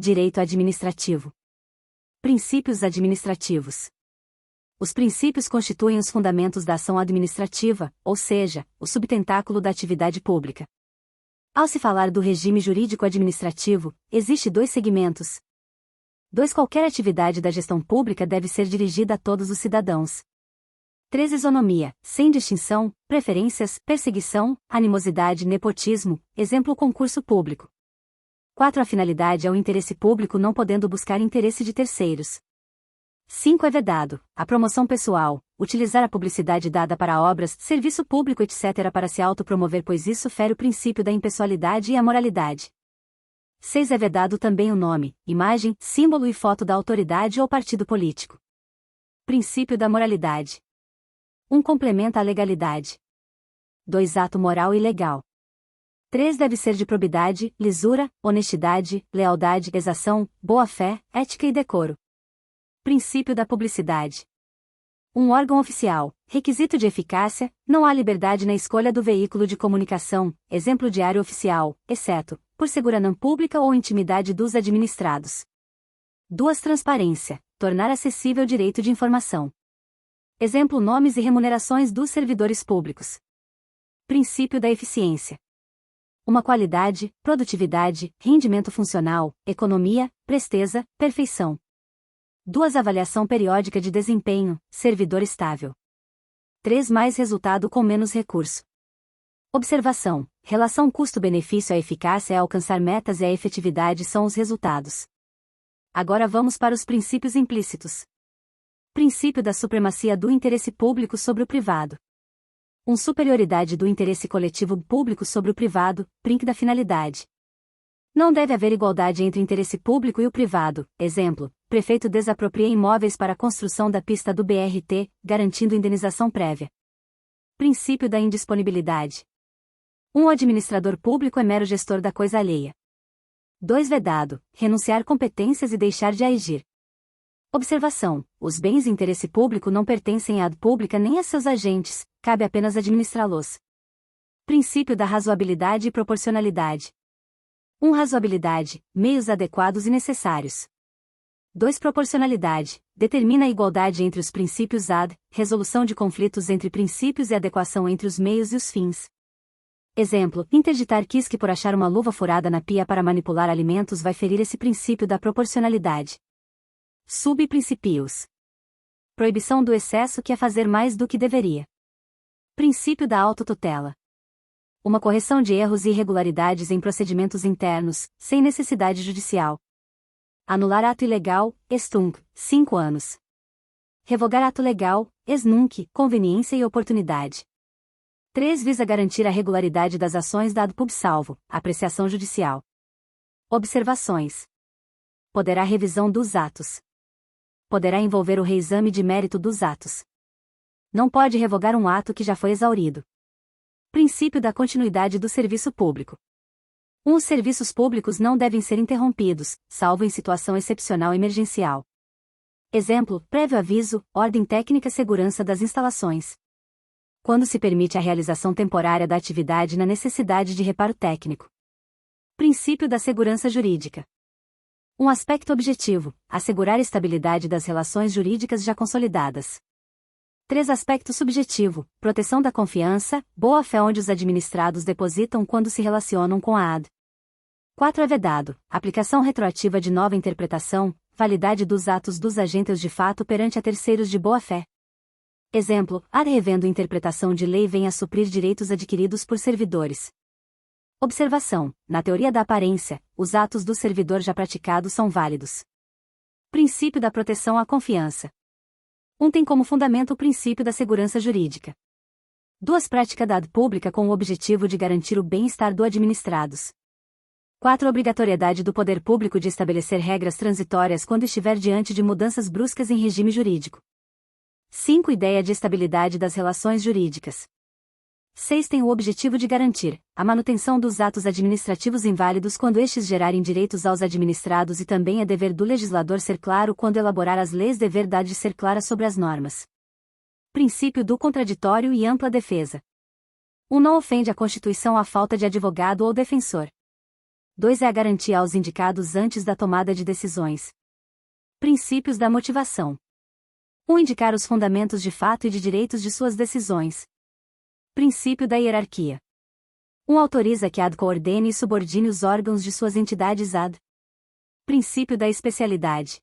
Direito administrativo. Princípios administrativos. Os princípios constituem os fundamentos da ação administrativa, ou seja, o subtentáculo da atividade pública. Ao se falar do regime jurídico administrativo, existe dois segmentos. 2. Qualquer atividade da gestão pública deve ser dirigida a todos os cidadãos. 3. Isonomia, sem distinção, preferências, perseguição, animosidade, nepotismo, exemplo concurso público. 4. A finalidade é o interesse público não podendo buscar interesse de terceiros. 5. É vedado a promoção pessoal, utilizar a publicidade dada para obras, serviço público etc. para se autopromover, pois isso fere o princípio da impessoalidade e a moralidade. 6. É vedado também o nome, imagem, símbolo e foto da autoridade ou partido político. Princípio da moralidade. 1. Complementa a legalidade. 2. Ato moral e legal. 3. Deve ser de probidade, lisura, honestidade, lealdade, exação, boa-fé, ética e decoro. Princípio da publicidade. 1. Órgão oficial. Requisito de eficácia: não há liberdade na escolha do veículo de comunicação, exemplo diário oficial, exceto, por segurança pública ou intimidade dos administrados. 2. Transparência. Tornar acessível o direito de informação. Exemplo: nomes e remunerações dos servidores públicos. Princípio da eficiência. 1. Qualidade, produtividade, rendimento funcional, economia, presteza, perfeição. 2. Avaliação periódica de desempenho, servidor estável. 3. Mais resultado com menos recurso. Observação: relação custo-benefício. A eficácia é alcançar metas e a efetividade são os resultados. Agora vamos para os princípios implícitos. Princípio da supremacia do interesse público sobre o privado. 1. Superioridade do interesse coletivo público sobre o privado, princ da finalidade. Não deve haver igualdade entre o interesse público e o privado, exemplo: prefeito desapropria imóveis para a construção da pista do BRT, garantindo indenização prévia. Princípio da indisponibilidade. 1. O administrador público é mero gestor da coisa alheia. 2. Vedado, renunciar competências e deixar de agir. Observação: os bens de interesse público não pertencem à ad pública nem a seus agentes, cabe apenas administrá-los. Princípio da razoabilidade e proporcionalidade. 1. Razoabilidade, meios adequados e necessários. 2. Proporcionalidade, determina a igualdade entre os princípios ad, resolução de conflitos entre princípios e adequação entre os meios e os fins. Exemplo: interditar quisque por achar uma luva furada na pia para manipular alimentos vai ferir esse princípio da proporcionalidade. Subprincípios. Proibição do excesso, que é fazer mais do que deveria. Princípio da autotutela. 1. Correção de erros e irregularidades em procedimentos internos, sem necessidade judicial. Anular ato ilegal, ex tunc, 5 anos. Revogar ato legal, ex nunc, conveniência e oportunidade. 3. Visa garantir a regularidade das ações dado pub salvo, apreciação judicial. Observações. Poderá revisão dos atos. Poderá envolver o reexame de mérito dos atos. Não pode revogar um ato que já foi exaurido. Princípio da continuidade do serviço público. 1. Os serviços públicos não devem ser interrompidos, salvo em situação excepcional emergencial. Exemplo: prévio aviso, ordem técnica, segurança das instalações. Quando se permite a realização temporária da atividade na necessidade de reparo técnico. Princípio da segurança jurídica. 1. Aspecto objetivo: assegurar a estabilidade das relações jurídicas já consolidadas. 3. Aspecto subjetivo: proteção da confiança, boa-fé onde os administrados depositam quando se relacionam com a AD. 4. É vedado aplicação retroativa de nova interpretação, validade dos atos dos agentes de fato perante a terceiros de boa-fé. Exemplo: AD revendo interpretação de lei vem a suprir direitos adquiridos por servidores. Observação: na teoria da aparência, os atos do servidor já praticados são válidos. Princípio da proteção à confiança. 1. Tem como fundamento o princípio da segurança jurídica. 2. Prática da ad pública com o objetivo de garantir o bem-estar do administrados. 4. Obrigatoriedade do poder público de estabelecer regras transitórias quando estiver diante de mudanças bruscas em regime jurídico. 5. Ideia de estabilidade das relações jurídicas. 6. Tem o objetivo de garantir a manutenção dos atos administrativos inválidos quando estes gerarem direitos aos administrados, e também é dever do legislador ser claro quando elaborar as leis, dever da de ser clara sobre as normas. Princípio do contraditório e ampla defesa. 1. Não ofende a Constituição a falta de advogado ou defensor. 2 é a garantia aos indicados antes da tomada de decisões. Princípios da motivação. 1. Indicar os fundamentos de fato e de direitos de suas decisões. Princípio da hierarquia. 1. Autoriza que a AD coordene e subordine os órgãos de suas entidades AD. Princípio da especialidade.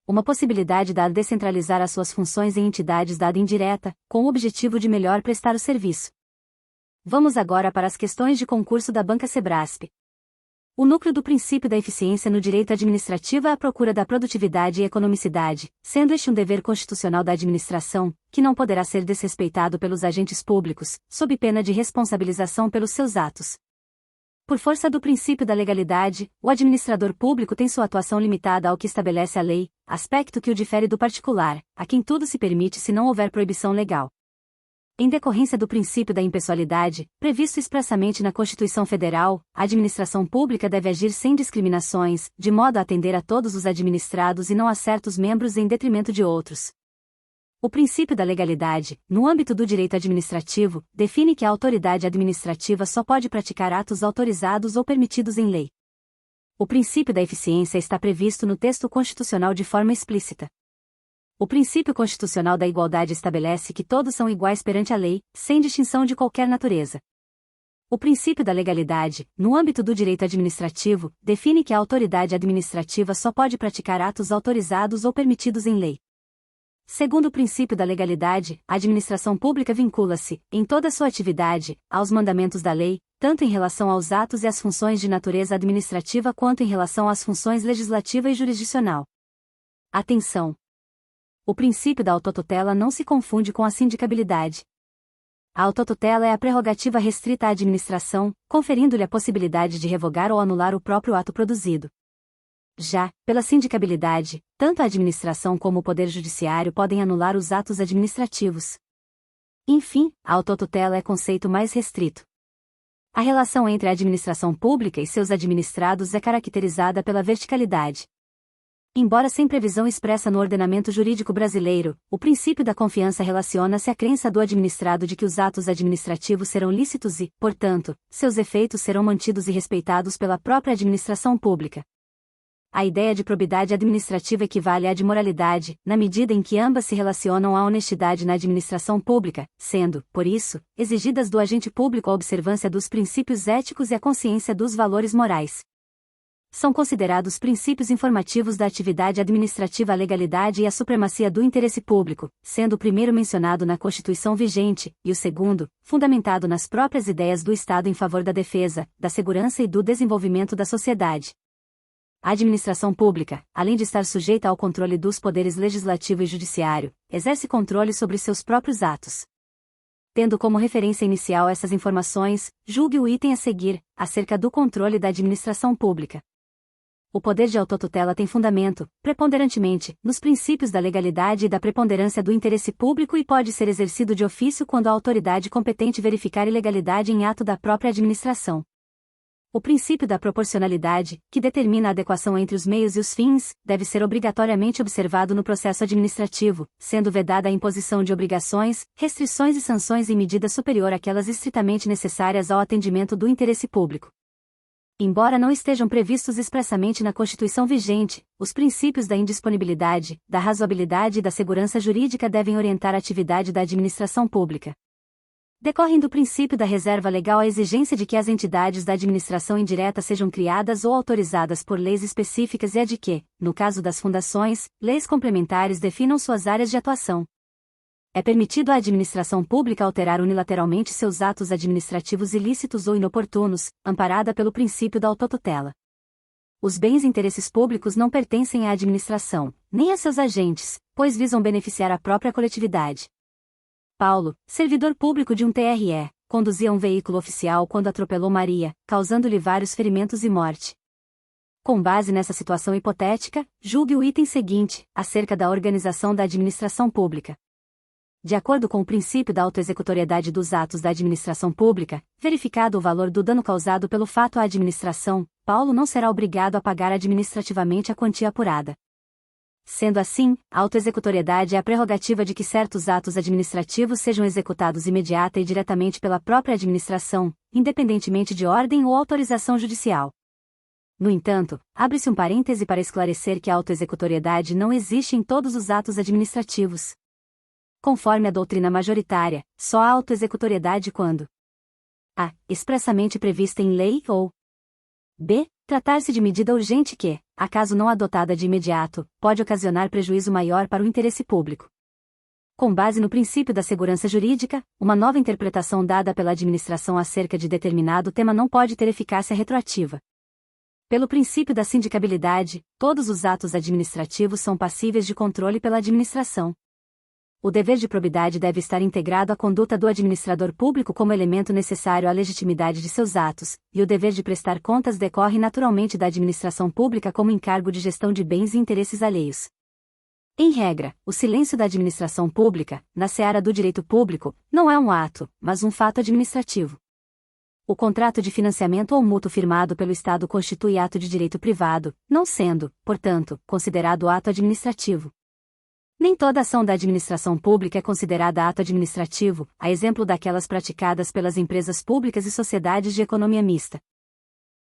Uma possibilidade da AD descentralizar as suas funções em entidades da AD indireta, com o objetivo de melhor prestar o serviço. Vamos agora para as questões de concurso da Banca Sebrasp. O núcleo do princípio da eficiência no direito administrativo é a procura da produtividade e economicidade, sendo este um dever constitucional da administração, que não poderá ser desrespeitado pelos agentes públicos, sob pena de responsabilização pelos seus atos. Por força do princípio da legalidade, o administrador público tem sua atuação limitada ao que estabelece a lei, aspecto que o difere do particular, a quem tudo se permite se não houver proibição legal. Em decorrência do princípio da impessoalidade, previsto expressamente na Constituição Federal, a administração pública deve agir sem discriminações, de modo a atender a todos os administrados e não a certos membros em detrimento de outros. O princípio da legalidade, no âmbito do direito administrativo, define que a autoridade administrativa só pode praticar atos autorizados ou permitidos em lei. O princípio da eficiência está previsto no texto constitucional de forma explícita. O princípio constitucional da igualdade estabelece que todos são iguais perante a lei, sem distinção de qualquer natureza. O princípio da legalidade, no âmbito do direito administrativo, define que a autoridade administrativa só pode praticar atos autorizados ou permitidos em lei. Segundo o princípio da legalidade, a administração pública vincula-se, em toda sua atividade, aos mandamentos da lei, tanto em relação aos atos e às funções de natureza administrativa quanto em relação às funções legislativa e jurisdicional. Atenção! O princípio da autotutela não se confunde com a sindicabilidade. A autotutela é a prerrogativa restrita à administração, conferindo-lhe a possibilidade de revogar ou anular o próprio ato produzido. Já, pela sindicabilidade, tanto a administração como o Poder Judiciário podem anular os atos administrativos. Enfim, a autotutela é conceito mais restrito. A relação entre a administração pública e seus administrados é caracterizada pela verticalidade. Embora sem previsão expressa no ordenamento jurídico brasileiro, o princípio da confiança relaciona-se à crença do administrado de que os atos administrativos serão lícitos e, portanto, seus efeitos serão mantidos e respeitados pela própria administração pública. A ideia de probidade administrativa equivale à de moralidade, na medida em que ambas se relacionam à honestidade na administração pública, sendo, por isso, exigidas do agente público a observância dos princípios éticos e a consciência dos valores morais. São considerados princípios informativos da atividade administrativa a legalidade e a supremacia do interesse público, sendo o primeiro mencionado na Constituição vigente, e o segundo, fundamentado nas próprias ideias do Estado em favor da defesa, da segurança e do desenvolvimento da sociedade. A administração pública, além de estar sujeita ao controle dos poderes legislativo e judiciário, exerce controle sobre seus próprios atos. Tendo como referência inicial essas informações, julgue o item a seguir, acerca do controle da administração pública. O poder de autotutela tem fundamento, preponderantemente, nos princípios da legalidade e da preponderância do interesse público e pode ser exercido de ofício quando a autoridade competente verificar ilegalidade em ato da própria administração. O princípio da proporcionalidade, que determina a adequação entre os meios e os fins, deve ser obrigatoriamente observado no processo administrativo, sendo vedada a imposição de obrigações, restrições e sanções em medida superior àquelas estritamente necessárias ao atendimento do interesse público. Embora não estejam previstos expressamente na Constituição vigente, os princípios da indisponibilidade, da razoabilidade e da segurança jurídica devem orientar a atividade da administração pública. Decorrem do princípio da reserva legal a exigência de que as entidades da administração indireta sejam criadas ou autorizadas por leis específicas e a de que, no caso das fundações, leis complementares definam suas áreas de atuação. É permitido à administração pública alterar unilateralmente seus atos administrativos ilícitos ou inoportunos, amparada pelo princípio da autotutela. Os bens e interesses públicos não pertencem à administração, nem a seus agentes, pois visam beneficiar a própria coletividade. Paulo, servidor público de um TRE, conduzia um veículo oficial quando atropelou Maria, causando-lhe vários ferimentos e morte. Com base nessa situação hipotética, julgue o item seguinte, acerca da organização da administração pública. De acordo com o princípio da autoexecutoriedade dos atos da administração pública, verificado o valor do dano causado pelo fato à administração, Paulo não será obrigado a pagar administrativamente a quantia apurada. Sendo assim, a autoexecutoriedade é a prerrogativa de que certos atos administrativos sejam executados imediata e diretamente pela própria administração, independentemente de ordem ou autorização judicial. No entanto, abre-se um parêntese para esclarecer que a autoexecutoriedade não existe em todos os atos administrativos. Conforme a doutrina majoritária, só há autoexecutoriedade quando a. Expressamente prevista em lei ou b. Tratar-se de medida urgente que, acaso não adotada de imediato, pode ocasionar prejuízo maior para o interesse público. Com base no princípio da segurança jurídica, uma nova interpretação dada pela administração acerca de determinado tema não pode ter eficácia retroativa. Pelo princípio da sindicabilidade, todos os atos administrativos são passíveis de controle pela administração. O dever de probidade deve estar integrado à conduta do administrador público como elemento necessário à legitimidade de seus atos, e o dever de prestar contas decorre naturalmente da administração pública como encargo de gestão de bens e interesses alheios. Em regra, o silêncio da administração pública, na seara do direito público, não é um ato, mas um fato administrativo. O contrato de financiamento ou mútuo firmado pelo Estado constitui ato de direito privado, não sendo, portanto, considerado ato administrativo. Nem toda ação da administração pública é considerada ato administrativo, a exemplo daquelas praticadas pelas empresas públicas e sociedades de economia mista.